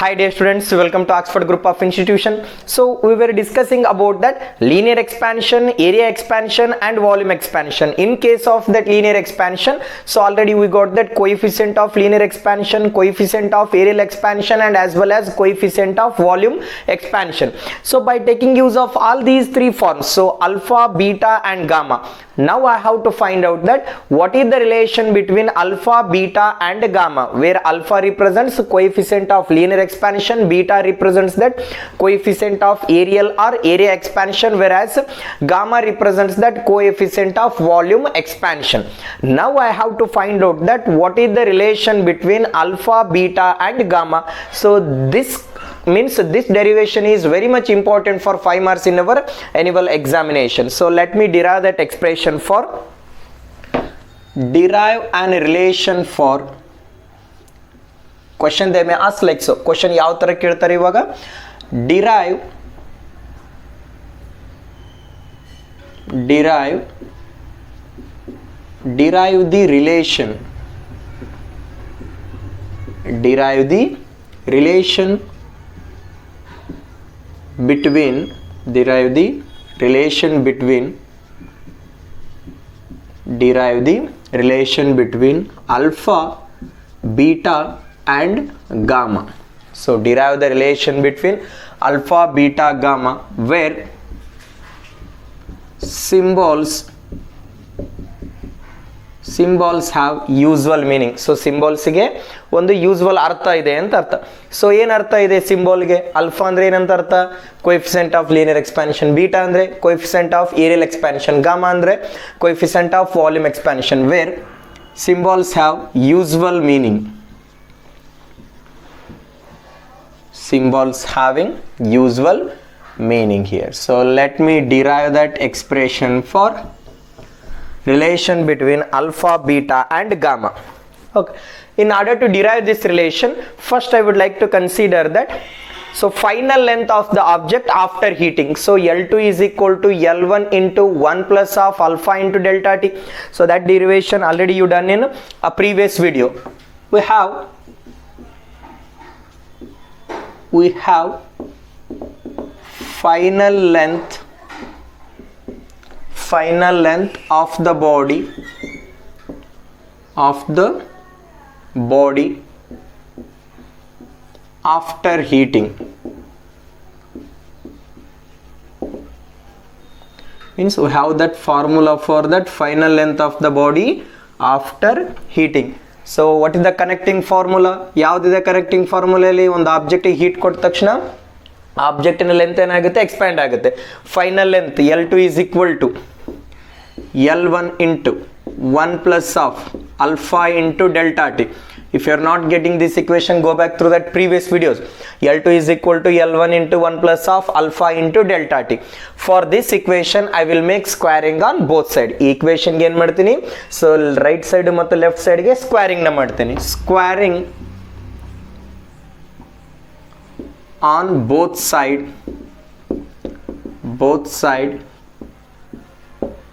Hi dear students, welcome to Oxford Group of Institution. So we were discussing about that linear expansion, area expansion and volume expansion. In case of that linear expansion, so already we got that coefficient of linear expansion, coefficient of areal expansion and as well as coefficient of volume expansion. So by taking use of all these three forms, so alpha, beta and gamma, now I have to find out that what is the relation between alpha, beta and gamma, where alpha represents coefficient of linear expansion, beta represents that coefficient of areal or area expansion, whereas gamma represents that coefficient of volume expansion. Now I have to find out that what is the relation between alpha, beta and gamma. So this means this derivation is very much important for 5 marks in our annual examination. So let me derive that expression for derive an relation for question. They may ask like so, question ಯಾವ ತರ ಕೇಳ್ತಾರೆ ಇವಾಗ, derive the relation between alpha, beta and gamma. So derive the relation between alpha, beta, gamma, where symbols have usual meaning. So symbols ಗೆ ಒಂದು usual ಅರ್ಥ ಇದೆ ಅಂತ ಅರ್ಥ. ಸೊ ಏನ್ ಅರ್ಥ ಇದೆ ಸಿಂಬಲ್ ಗೆ? ಅಲ್ಫಾ ಅಂದ್ರೆ ಏನಂತ ಅರ್ಥ? Coefficient of linear expansion, beta ಅಂದ್ರೆ coefficient of areal expansion, gamma ಅಂದ್ರೆ coefficient of volume expansion, where symbols have usual meaning. Symbols having usual meaning here. So let me derive that expression for relation between alpha, beta and gamma. Okay, in order to derive this relation, first I would like to consider that so final length of the object after heating. So L2 is equal to L1 into 1 plus of alpha into delta T. So that derivation already you done in a previous video. We have final length of the body after heating. Means we have that formula for that final length of the body after heating. So what is the connecting formula? ಯಾವ್ದಿದೆ connecting ಫಾರ್ಮುಲಲ್ಲಿ? ಒಂದು object heat ಕೊಟ್ಟ ತಕ್ಷಣ ಆಬ್ಜೆಕ್ಟಿನ length ಏನಾಗುತ್ತೆ? Expand ಆಗುತ್ತೆ. Final length L2 is equal to L1 into 1 plus of alpha into delta T. If you are not getting this equation, go back through that previous videos. L2 is equal to L1 into 1 plus of alpha into delta T. For this equation, I will make squaring on both sides. ಈ equation ಗೆ ಏನು ಮಾಡ್ತೀನಿ? So right side ಮತ್ತು left side ಗೆ squaring ನ ಮಾಡ್ತೀನಿ. Squaring on both side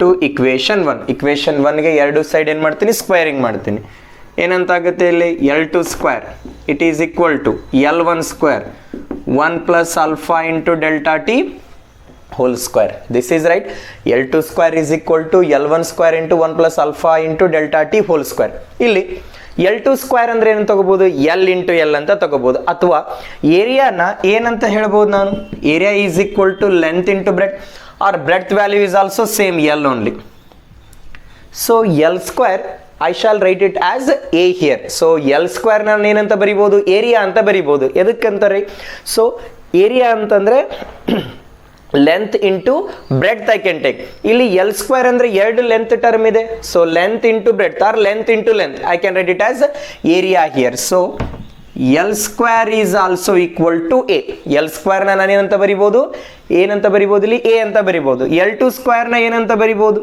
to equation 1. equation 1 ಗೆ ಎರಡು ಸೈಡ್ ಏನು ಮಾಡ್ತೀನಿ? ಸ್ಕ್ವೇರಿಂಗ್ ಮಾಡ್ತೀನಿ. ಏನಂತಾಗುತ್ತೆ ಇಲ್ಲಿ? L2 square it is equal to L1 square 1 plus alpha into delta T whole square. This is right. L2 square is equal to L1 square into 1 plus alpha into delta T whole square. ಇಲ್ಲಿ L2 square ಅಂದ್ರೆ ಏನು ತಗೋಬಹುದು? L into L ಅಂತ ತಗೋಬಹುದು. ಅಥವಾ ಏರಿಯಾನ ಏನಂತ ಹೇಳ್ಬೋದು ನಾನು? Area is equal to length into breadth, or breadth value is also same L only. So L square I shall write it as A here. So L square ನಾನು ಏನಂತ ಬರಿಬೋದು? Area ಅಂತ ಬರಿಬೋದು. ಎದಕ್ಕಂತಾರೆ? ಸೊ ಏರಿಯಾ ಅಂತಂದ್ರೆ length into breadth I can take. ಇಲ್ಲಿ L square ಅಂದ್ರೆ ಎರಡು ಲೆಂತ್ ಟರ್ಮ್ ಇದೆ. So length into breadth or length into length I can write it as area here. So L square is also equal to A. L square ನ ನಾನು ಏನಂತ ಬರಿಬೋದು? ಏನಂತ ಬರಿಬೋದು? ಇಲ್ಲಿ A ಅಂತ ಬರಿಬೋದು. L2 square ನ ಏನಂತ ಬರಿಬೋದು?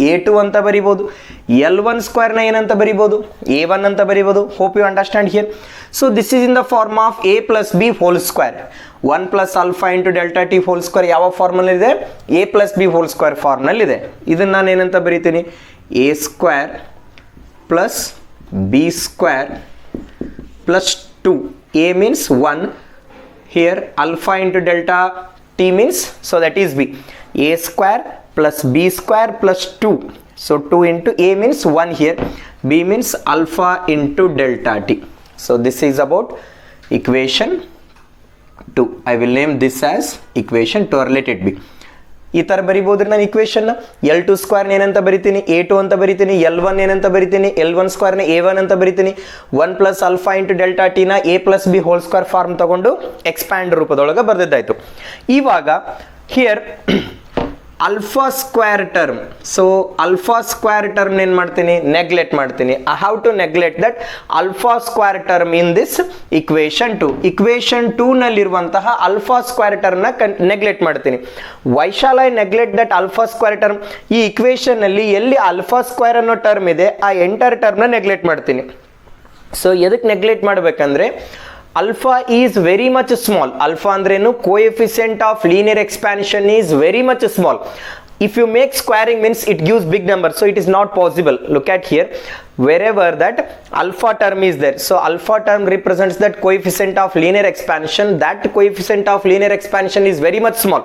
A2 ಅಂತ ಬರಿಬೋದು. L1 square ನ ಏನಂತ ಬರಿಬೋದು? A1 ಅಂತ ಬರಿಬೋದು. Hope you understand here. So this is in the form of A plus B whole square. 1 plus alpha into delta T whole square ಯಾವ ಫಾರ್ಮಲ್ ಇದೆ? A plus B whole square formal ಇದೆ. ಇದನ್ನ ನಾನು ಏನಂತ ಬರಿತೀನಿ? A square plus B square plus 2. A means 1, here alpha into delta t means, so that is b, a square plus b square plus 2, so 2 into a means 1 here, b means alpha into delta t. So this is about equation 2. I will name this as equation 2 or let it be. ಈ ಥರ ಬರಿಬೋದ್ರಿ ನಾನು equation. L2 ಸ್ಕ್ವೇರ್ನ ಏನಂತ ಬರಿತೀನಿ, A2 ಅಂತ ಬರಿತೀನಿ. L1 ಏನಂತ ಬರಿತೀನಿ, L1 ಸ್ಕ್ವೇರ್ನ A1 ಅಂತ ಬರಿತೀನಿ. 1 ಪ್ಲಸ್ ಅಲ್ಫಾ ಇಂಟು ಡೆಲ್ಟಾ ಟಿನ A plus B whole square form ತಗೊಂಡು ಎಕ್ಸ್ಪ್ಯಾಂಡ್ ರೂಪದೊಳಗೆ ಬರೆದಿದ್ದಾಯ್ತು. ಇವಾಗ here alpha square term, so alpha square term ಏನು ಮಾಡ್ತೀನಿ, ನೆಗ್ಲೆಕ್ಟ್ ಮಾಡ್ತೀನಿ. I have to neglect that alpha square term in this equation 2. Equation 2 ನಲ್ಲಿರುವಂತಹ alpha square ಟರ್ಮ್ನ ನೆಗ್ಲೆಕ್ಟ್ ಮಾಡ್ತೀನಿ. Why shall I neglect that alpha square term? ಈ equation ನಲ್ಲಿ ಎಲ್ಲಿ alpha square ಅನ್ನೋ ಟರ್ಮ್ ಇದೆ ಆ ಎಂಟರ್ ಟರ್ಮ್ನ ನೆಗ್ಲೆಕ್ಟ್ ಮಾಡ್ತೀನಿ. ಸೊ ಎದಕ್ಕೆ ನೆಗ್ಲೆಕ್ಟ್ ಮಾಡಬೇಕಂದ್ರೆ alpha is very much small. Alpha andrenu coefficient of linear expansion is very much small. If you make squaring means it gives big number, so it is not possible. Look at here, wherever that alpha term is there, so alpha term represents that coefficient of linear expansion. That coefficient of linear expansion is very much small.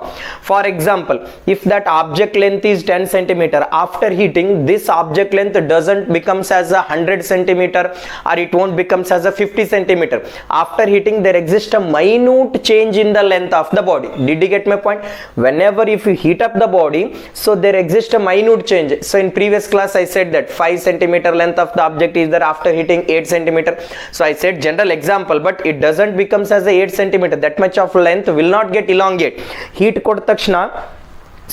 For example, if that object length is 10 centimeter, after heating this object length doesn't becomes as a 100 centimeter or it won't becomes as a 50 centimeter. After heating there exists a minute change in the length of the body. Did you get my point? Whenever if you heat up the body, so there exists a minute change. So in previous class I said that 5 centimeter length of the object is there, after heating 8 centimeter. So I said general example, but it doesn't becomes as a 8 centimeter. That much of length will not get elongate. Heat ಕೊಟ್ಟ ತಕ್ಷಣ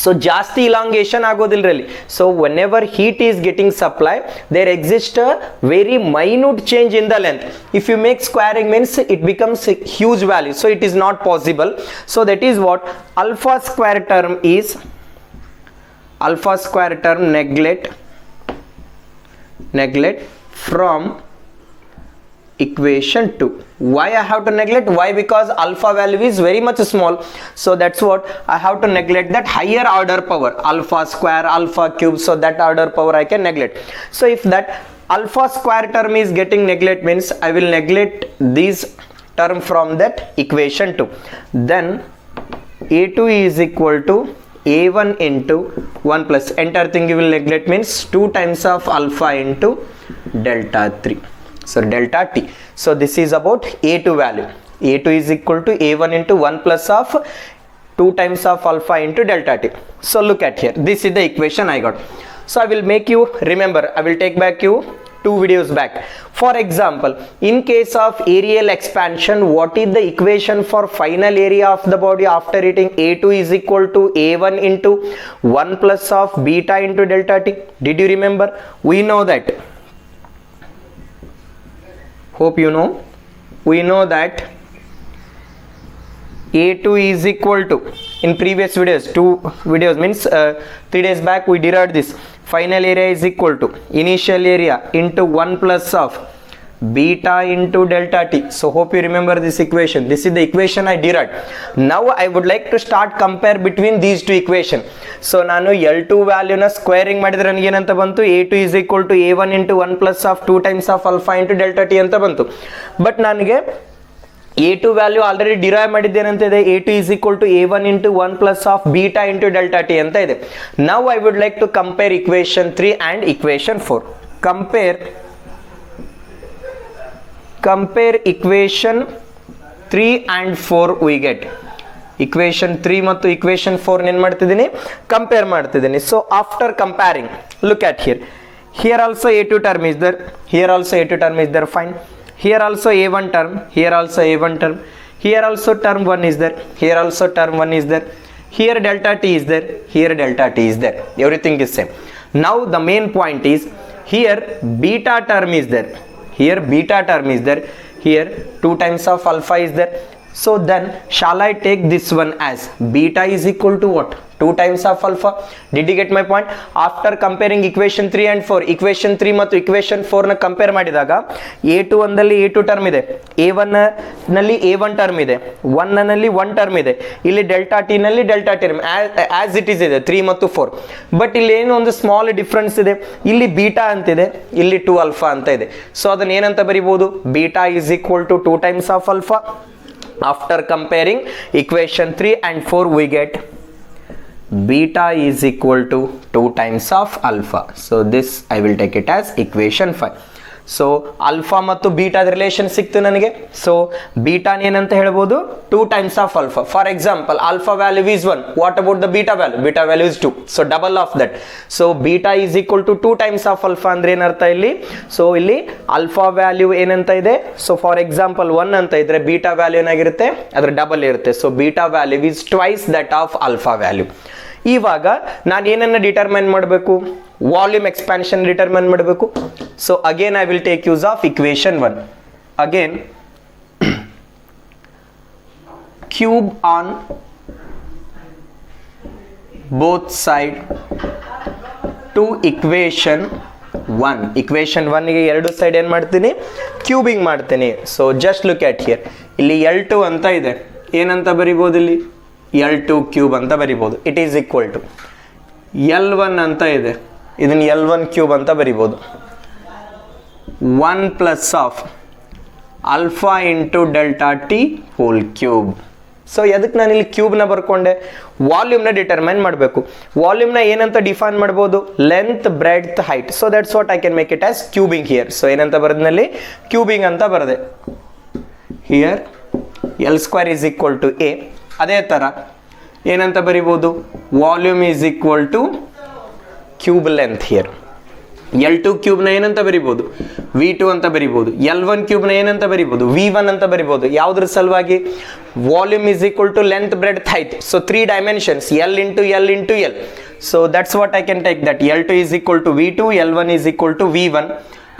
so ಜಾಸ್ತಿ elongation ಆಗೋದಿಲ್ಲರಲ್ಲಿ. So whenever heat is getting supply there exist a very minute change in the length. If you make squaring means it becomes huge value, so it is not possible. So that is what alpha square term is, alpha square term neglect from equation 2. Why I have to neglect? Why? Because alpha value is very much small, so that's what I have to neglect that higher order power, alpha square, alpha cube, so that order power I can neglect. So if that alpha square term is getting neglect means I will neglect this term from that equation 2. Then A2 is equal to A1 into 1 plus entire thing you will neglect means 2 times of alpha into delta 3, so delta t. So this is about A2 value. A2 is equal to A1 into 1 plus of 2 times of alpha into delta t. So look at here, this is the equation I got. So I will make you remember, I will take back you 2 videos back. For example, in case of aerial expansion, what is the equation for final area of the body after heating? A2 is equal to A1 into 1 plus of beta into delta t. Did you remember? We know that. Hope you know. We know that A2 is equal to, in previous videos, 2 videos means 3 days back we derived this. Final area is equal to initial area into 1 plus of beta into delta t. So hope you remember this equation. This is the equation I derived. Now I would like to start compare between these two equation. So ನಾನು L2 value na squaring ಮಾಡಿದ್ರೆ ನನಗೆ ಏನಂತ ಬಂತು, A2 is equal to A1 into 1 plus of 2 times of alpha into delta t ಅಂತ ಬಂತು. But ನನಗೆ A2 value already derive ಮಾಡಿದ್ದೇನಂತ ಇದೆ, A2 is equal to A1 into 1 plus of beta into delta t ಅಂತ ಇದೆ. Now I would like to compare equation 3 and equation 4. Compare equation 3 and 4 we get. Equation 3 ಮತ್ತು equation 4 ಏನು ಮಾಡ್ತಿದ್ದೀನಿ, compare ಮಾಡ್ತಿದ್ದೀನಿ. So after comparing, look at here. Here also A2 term is there, here also A2 term is there, fine. Here also A1 term, here also A1 term, here also term 1 is there, here also term 1 is there, here delta t is there, here delta t is there, everything is same. Now the main point is here beta term is there, here beta term is there, here 2 times of alpha is there. So then shall I take this one as beta is equal to what, 2 times of alpha? Did you get my point? After comparing equation 3 and 4, equation 3 ಮತ್ತು equation 4 ನ compare ಮಾಡಿದಾಗ A2 ಒಂದಲ್ಲಿ A2 term ಇದೆ, A1 ನಲ್ಲಿ A1 term ಇದೆ, 1 ನಲ್ಲಿ 1 term ಇದೆ, ಇಲ್ಲಿ delta T ನಲ್ಲಿ delta term as it is ಇದೆ 3 ಮತ್ತು 4. ಬಟ್ ಇಲ್ಲಿ ಏನು ಒಂದು ಸ್ಮಾಲ್ ಡಿಫ್ರೆನ್ಸ್ ಇದೆ, ಇಲ್ಲಿ ಬೀಟಾ ಅಂತಿದೆ, ಇಲ್ಲಿ 2 ಆಲ್ಫಾ ಅಂತ ಇದೆ. ಸೊ ಅದನ್ನ ಏನಂತ ಬರಿಬಹುದು, beta is equal to 2 times of alpha After comparing equation 3 and 4, we get beta is equal to 2 times of alpha. So this I will take it as equation 5. So alpha ಮತ್ತು ಬೀಟಾದ relation ಸಿಕ್ತು ನನಗೆ. So ಬೀಟಾನ ಏನಂತ ಹೇಳ್ಬೋದು, 2 times of alpha. For example alpha value is 1. What about the beta value? Beta value is 2. So double of that. So beta is equal to 2 times of alpha ಅಂದ್ರೆ ಏನರ್ಥ ಇಲ್ಲಿ? So ಇಲ್ಲಿ alpha value ಏನಂತ ಇದೆ? So for example 1 ಅಂತ ಇದ್ರೆ beta value ಏನಾಗಿರುತ್ತೆ, ಅದ್ರ ಡಬಲ್ ಇರುತ್ತೆ. So beta value is twice that of alpha value. ಇವಾಗ ನಾನು ಏನನ್ನ ಡಿಟರ್ಮೈನ್ ಮಾಡಬೇಕು, ವಾಲ್ಯೂಮ್ ಎಕ್ಸ್ಪಾನ್ಷನ್ ಡಿಟರ್ಮೈನ್ ಮಾಡಬೇಕು. So again I will take use of equation 1. Again cube on both side to equation 1. Equation 1ಗೆ ಎರಡು ಸೈಡ್ ಏನು ಮಾಡ್ತೀನಿ, ಕ್ಯೂಬಿಂಗ್ ಮಾಡ್ತೀನಿ. So just look at here, ಇಲ್ಲಿ L2 ಅಂತ ಇದೆ, ಏನಂತ ಬರಿಬೋದು ಇಲ್ಲಿ, L2 ಕ್ಯೂಬ್ ಅಂತ ಬರಿಬೋದು. It is equal to L1 ಅಂತ ಇದೆ, ಇದನ್ನು L1 ಕ್ಯೂಬ್ ಅಂತ ಬರಿಬೋದು. 1 plus of alpha into delta T whole cube. So ಎದಕ್ಕೆ ನಾನು ಇಲ್ಲಿ ಕ್ಯೂಬ್ನ ಬರ್ಕೊಂಡೆ, ವಾಲ್ಯೂಮ್ನ ಡಿಟರ್ಮೈನ್ ಮಾಡಬೇಕು. ವಾಲ್ಯೂಮ್ನ ಏನಂತ ಡಿಫೈನ್ ಮಾಡ್ಬೋದು, length breadth height. So that's what I can make it as cubing here. So ಏನಂತ ಬರೆದ್ನಲ್ಲಿ ಕ್ಯೂಬಿಂಗ್ ಅಂತ ಬರೆದೆ here. L² is equal to A. ಅದೇ ಥರ ಏನಂತ ಬರಿಬೋದು, volume is equal to cube length here. L2 ಕ್ಯೂಬ್ನ ಏನಂತ ಬರಿಬೋದು, V2 ಅಂತ ಬರಿಬೋದು. L1 ಕ್ಯೂಬ್ನ ಏನಂತ ಬರಿಬೋದು, V1 ಅಂತ ಬರಿಬೋದು. ಯಾವುದ್ರ ಸಲುವಾಗಿ, volume is equal to length breadth height. So 3 dimensions, L into L into L. So that's what I can take that. L2 is equal to V2, L1 is equal to V1.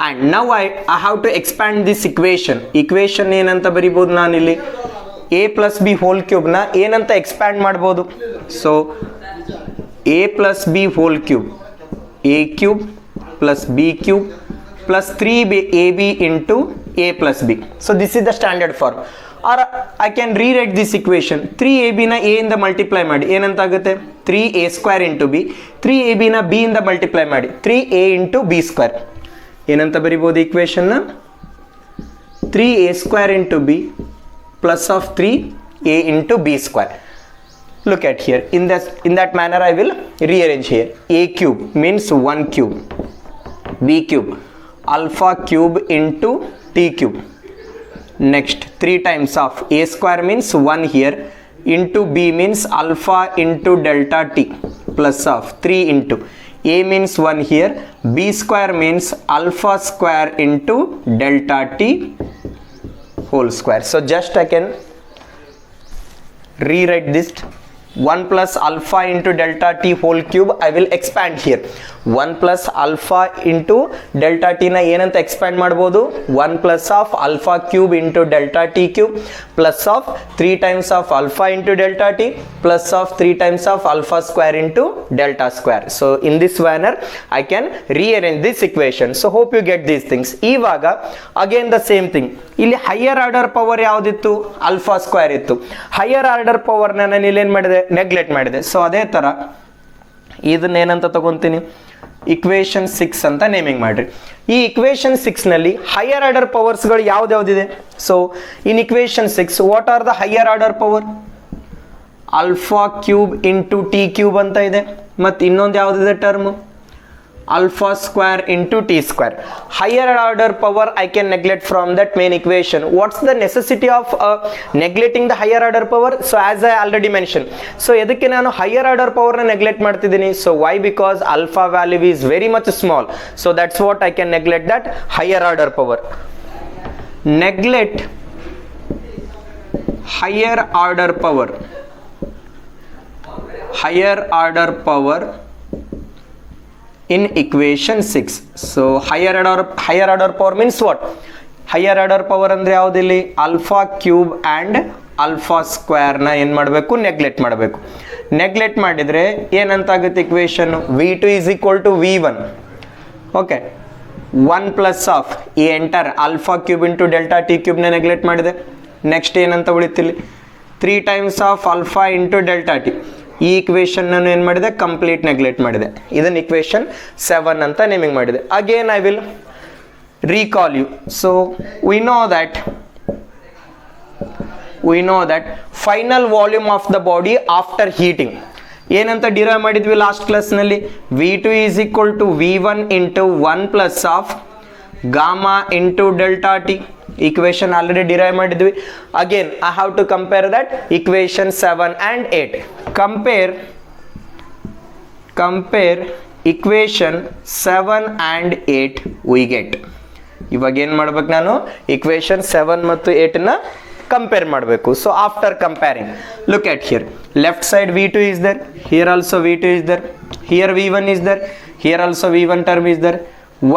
And now I have to expand this equation. Equation ಏನಂತ ಬರಿಬೋದು ನಾನಿಲ್ಲಿ, a plus B whole ಕ್ಯೂಬ್ನ ಏನಂತ expand ಮಾಡ್ಬೋದು. So a plus B whole cube, a cube plus B cube plus 3ab into a plus B. So this is the standard form. Or I can rewrite this equation. 3ab ನ a ಇಂದ multiply ಮಾಡಿ ಏನಂತಾಗುತ್ತೆ, 3a² into B. 3ab ನ b ಇಂದ multiply ಮಾಡಿ 3a into b². ಏನಂತ ಬರಿಬೋದು ಇಕ್ವೇಶನ್ನ, 3a² into B plus of 3a into b². Look at here, in that manner I will rearrange here. A cube means 1 cube, b cube alpha cube into t cube. Next 3 times of a² means 1 here, into b means alpha into delta t, plus of 3 into a means 1 here, b² means alpha square into delta t whole square. So just I can rewrite this. 1 plus alpha into delta t whole cube I will expand here. 1 plus alpha into delta t na ಏನಂತ expand ಮಾಡ್ಬೋದು, 1 plus of alpha cube into delta t cube plus of 3 times of alpha into delta t plus of 3 times of alpha square into delta square. So in this manner I can rearrange this equation. So hope you get these things. ಇವಾಗ again the same thing, ಇಲ್ಲಿ higher order power ಯಾವುದಿತ್ತು, alpha square ಇತ್ತು. Higher order ಪವರ್ನ ನಾನು ಇಲ್ಲಿ ಏನು ಮಾಡಿದೆ, neglect ಮಾಡಿದೆ. ಸೊ ಅದೇ ಥರ ಇದನ್ನೇನಂತ ತಗೊತೀನಿ, ಇಕ್ವೇಶನ್ 6 ಅಂತ ನೇಮಿಂಗ್ ಮಾಡ್ರಿ. ಈ ಇಕ್ವೇಶನ್ 6ನಲ್ಲಿ ಹೈಯರ್ ಆರ್ಡರ್ ಪವರ್ಸ್ಗಳು ಯಾವ್ದ್ಯಾವ್ದಿದೆ. So in equation 6 what are the higher order power, alpha cube into T cube ಅಂತ ಇದೆ. ಮತ್ತು ಇನ್ನೊಂದು ಯಾವುದಿದೆ term, alpha square into t². Higher order power I can neglect from that main equation. What's the necessity of neglecting the higher order power? So as I already mentioned, so edakke nanu higher order power na neglect ಮಾಡ್ತಿದ್ದೀನಿ. So why? Because alpha value is very much small. So that's what I can neglect that higher order power. Neglect higher order power. Higher order power in equation 6. So higher order power means what? Higher order power ಅಂದ್ರೆ ಯಾವುದಿಲ್ಲಿ, alpha cube and alpha square ನ ಏನು ಮಾಡಬೇಕು, neglect ಮಾಡಬೇಕು. Neglect ಮಾಡಿದರೆ ಏನಂತಾಗುತ್ತೆ equation, v2 is equal to v1. Okay, 1 plus of ಈ ಎಂಟರ್ alpha cube into delta t cube ನ ನೆಗ್ಲೆಕ್ಟ್ ಮಾಡಿದೆ. ನೆಕ್ಸ್ಟ್ ಏನಂತ ಉಳಿತಿಲ್ಲಿ, 3 times of alpha into delta t. ಈ ಇಕ್ವೇಶನ್ ನಾನು ಏನು ಮಾಡಿದೆ, ಕಂಪ್ಲೀಟ್ ನೆಗ್ಲೆಕ್ಟ್ ಮಾಡಿದೆ. ಇದನ್ನು ಇಕ್ವೇಶನ್ 7 ಅಂತ ನೇಮಿಂಗ್ ಮಾಡಿದೆ. Again I will recall you. So we know that we know that final volume of the body after heating. ಏನಂತ ಡಿರೈವ್ ಮಾಡಿದ್ವಿ ಲಾಸ್ಟ್ ಕ್ಲಾಸ್ನಲ್ಲಿ, V2 is equal to V1 into 1 plus of gamma into delta T. Equation already derive ಮಾಡಿದ್ವಿ. Again I have to compare that equation 7 and 8. Compare equation 7 and 8 we get. ಇವಾಗ ಏನು ಮಾಡ್ಬೇಕು, ನಾನು equation 7 ಮತ್ತು 8 ನ compare ಮಾಡಬೇಕು. So after comparing, look at here, left side V2 is there, here also V2 is there, here V1 is there, here also V1 term is there,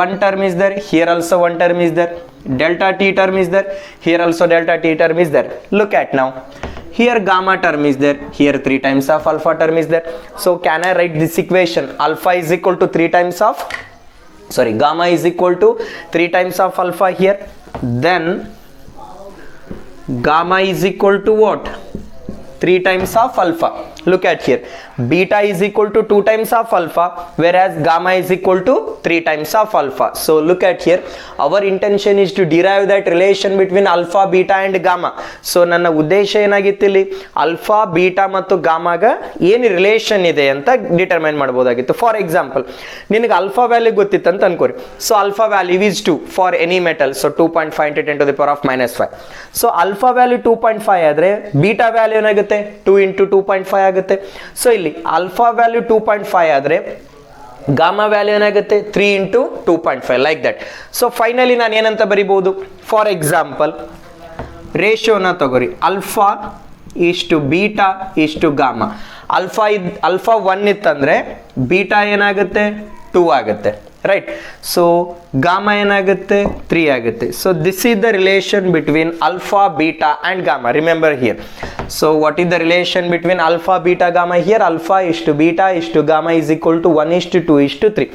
one term is there, here also one term is there, delta T term is there, here also delta T term is there. Look at now, here gamma term is there, here 3 times of alpha term is there. So can I write this equation, alpha is equal to 3 times of, sorry, gamma is equal to 3 times of alpha here, then gamma is equal to what, 3 times of alpha. Look at here, beta is equal to 2 times of alpha, whereas gamma is equal to 3 times of alpha. So look at here, our intention is to derive that relation between alpha, beta and gamma. So ನನ್ನ ಉದ್ದೇಶ ಏನಾಗಿತ್ತು ಇಲ್ಲಿ, alpha, beta ಮತ್ತು ಗಾಮಾಗ ಏನು relation ಇದೆ ಅಂತ determine ಮಾಡಬಹುದಾಗಿತ್ತು. For example, ನಿನಗೆ alpha ವ್ಯಾಲ್ಯೂ ಗೊತ್ತಿತ್ತು ಅಂತ ಅನ್ಕೋರಿ. ಸೊ alpha value is 2 for any metal, so 2.5 into 10 to the power of -5. So alpha value 2.5 ಆದ್ರೆ beta ವ್ಯಾಲ್ಯೂ ಏನಾಗುತ್ತೆ, 2 into 2.5 ಆಗುತ್ತೆ. ಸೊ ಇಲ್ಲಿ ಆಲ್ಫಾ ವ್ಯಾಲ್ಯೂ 2.5 ಆದ್ರೆ ಗಾಮಾ ವ್ಯಾಲ್ಯೂ ಏನಾಗುತ್ತೆ, 3 into 2.5, like that. So finally ನಾನು ಏನಂತ ಬರಿಬಹುದು, ಫಾರ್ ಎಕ್ಸಾಂಪಲ್ ರೇಷಿಯೋನ ತಗೋರಿ, ಆಲ್ಫಾ ಇಷ್ಟು ಬೀಟಾ ಇಷ್ಟು ಗಾಮಾ. ಆಲ್ಫಾ 1 ಇತ್ತಂದ್ರೆ ಬೀಟಾ ಏನಾಗುತ್ತೆ, 2 ಆಗುತ್ತೆ, ರೈಟ್. ಸೊ ಗಾಮಾ ಏನಾಗುತ್ತೆ, 3 ಆಗುತ್ತೆ. So this is the relation between alpha, beta and gamma. Remember here. So what is the relation between alpha, beta, gamma? Here alpha is to beta is to gamma is equal to 1 is to 2 is to 3.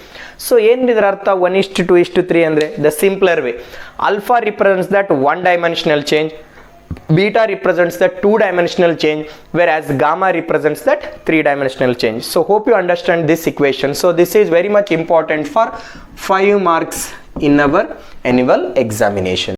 So ಏನಇದರ ಅರ್ಥ 1 is to 2 is to 3 ಅಂದ್ರೆ, the simpler way, alpha represents that one dimensional change, beta represents that 2 dimensional change, whereas gamma represents that 3 dimensional change. So hope you understand this equation. So this is very much important for 5 marks in our annual examination.